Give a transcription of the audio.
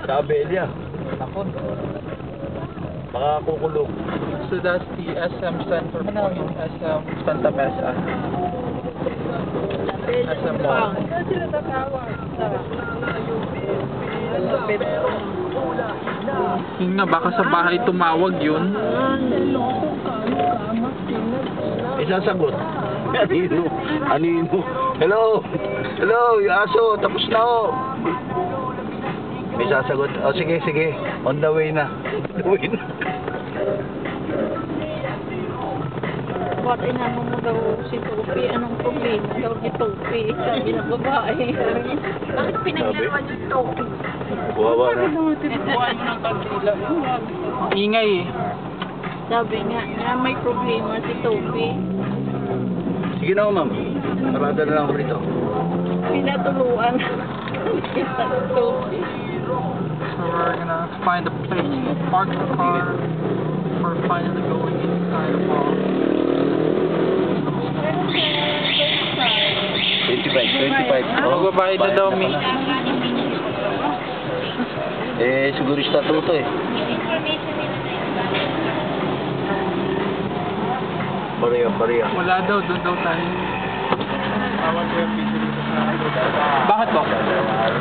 Sa Abelia. Ako. Baka kukulong. So that's the SM Center point, SM Santa Mesa. SM Mall. Yung nga, baka sa bahay tumawag yun. Isasagot. Anino? Anino? Hello? Hello, yung aso. Tapos na ako. May sasagot. O sige, sige. On the way na. On the way na. Ba't inano mo daw si Topi? Anong problema daw ni Topi? Sabi ng babae. Bakit pinaglaruan yung Topi? Buwawa na. Ingay eh. Sabi nga, may problema si Topi. Sige na ako, ma'am. Parada na lang ako rito. Pinatuluan. Topi. So we're gonna find a place to park the car. We're finally going inside the mall. 25. Magbabayad na daw, Mi. Eh, sigurista to eh. Pareha. Wala daw, doon daw tayo. Bakit ba?